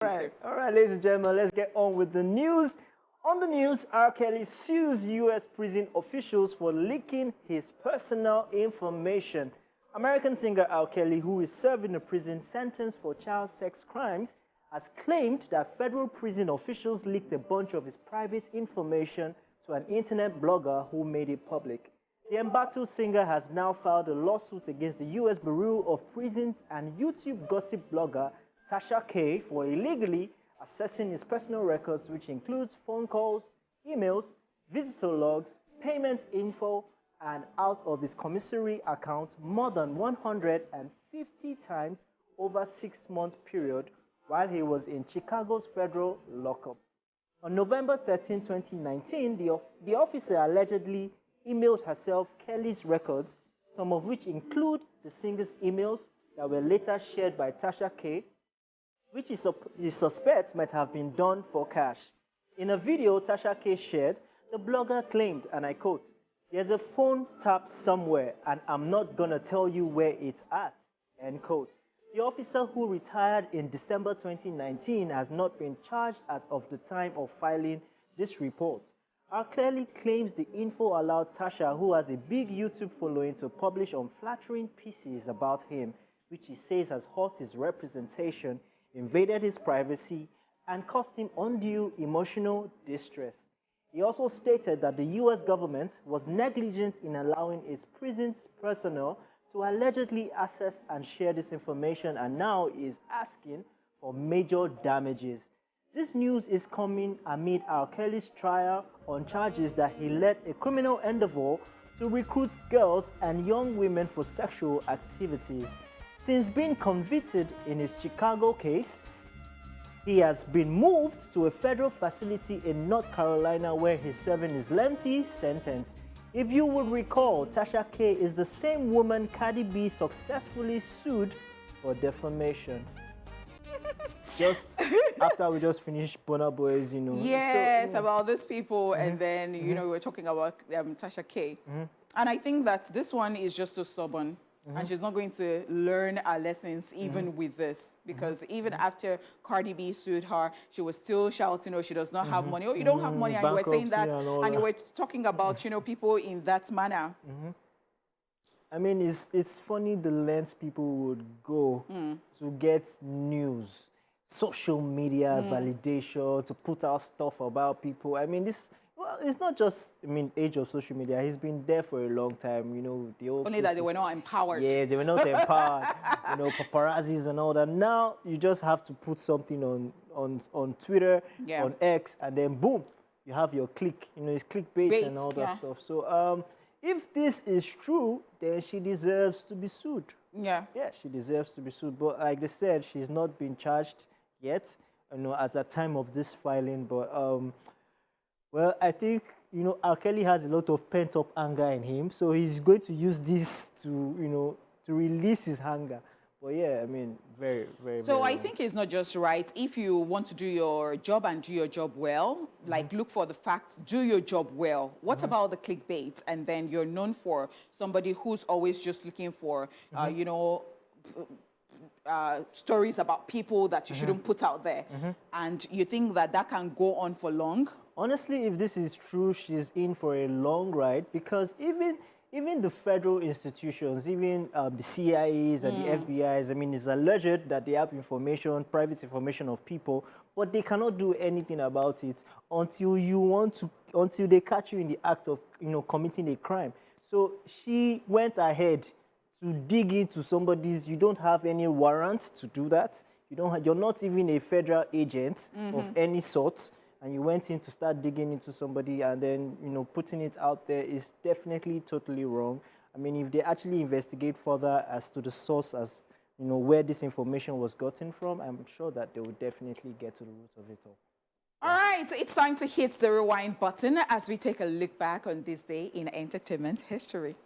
All right, ladies and gentlemen, let's get on with the news. On the news, R. Kelly sues U.S. prison officials for leaking his personal information. American singer R. Kelly, who is serving a prison sentence for child sex crimes, has claimed that federal prison officials leaked a bunch of his private information to an internet blogger who made it public. The embattled singer has now filed a lawsuit against the U.S. Bureau of Prisons and YouTube gossip blogger Tasha K for illegally accessing his personal records, which includes phone calls, emails, visitor logs, payment info, and out of his commissary account more than 150 times over a 6-month period while he was in Chicago's federal lockup. On November 13, 2019, the officer allegedly emailed herself Kelly's records, some of which include the singer's emails that were later shared by Tasha K, which he suspects might have been done for cash. In a video Tasha K shared, the blogger claimed, and I quote, "There's a phone tap somewhere, and I'm not gonna tell you where it's at," end quote. The officer, who retired in December 2019, has not been charged as of the time of filing this report. R. Kelly claims the info allowed Tasha, who has a big YouTube following, to publish unflattering pieces about him, which he says has hurt his representation, invaded his privacy, and caused him undue emotional distress. He also stated that the U.S. government was negligent in allowing its prison's personnel to allegedly access and share this information, and now is asking for major damages. This news is coming amid R. Kelly's trial on charges that he led a criminal endeavor to recruit girls and young women for sexual activities. Since being convicted in his Chicago case, he has been moved to a federal facility in North Carolina where he's serving his lengthy sentence. If you would recall, Tasha K is the same woman Cardi B successfully sued for defamation. Just after we just finished Burna Boy's, you know. Yes, so, about these people, and then, you know, we're talking about Tasha K. And I think that this one is just so stubborn. And she's not going to learn our lessons even with this, because even after Cardi B sued her, she was still shouting, "Oh, she does not have money. Oh, you don't have money," and you were saying that, and you were talking about, you know, people in that manner. I mean, it's funny the lengths people would go to get news, social media validation, to put out stuff about people. I mean, well, it's not just, I mean, age of social media. He's been there for a long time, you know. The old Only that they were not empowered. Yeah, they were not empowered. You know, paparazzis and all that. Now you just have to put something on Twitter, on X, and then boom, you have your click. You know, it's clickbait and all that stuff. So if this is true, then she deserves to be sued. Yeah, she deserves to be sued. But like they said, she's not been charged yet, you know, as at time of this filing. But well, I think, you know, R. Kelly has a lot of pent-up anger in him, so he's going to use this to, you know, to release his anger. But yeah, I mean, very, very, so very I think it's not just right. If you want to do your job and do your job well, like look for the facts, do your job well. What about the clickbait? And then you're known for somebody who's always just looking for, you know, stories about people that you shouldn't put out there. And you think that that can go on for long? Honestly, if this is true, she's in for a long ride, because even the federal institutions, even the CIAs and the FBIs, I mean, it's alleged that they have information, private information of people, but they cannot do anything about it until until they catch you in the act of, you know, committing a crime. So she went ahead to dig into somebody's. You don't have any warrants to do that. You're not even a federal agent of any sort. And you went in to start digging into somebody, and then, you know, putting it out there is definitely totally wrong. I mean, if they actually investigate further as to the source, as, you know, where this information was gotten from, I'm sure that they will definitely get to the root of it all. All right, it's time to hit the rewind button as we take a look back on this day in entertainment history.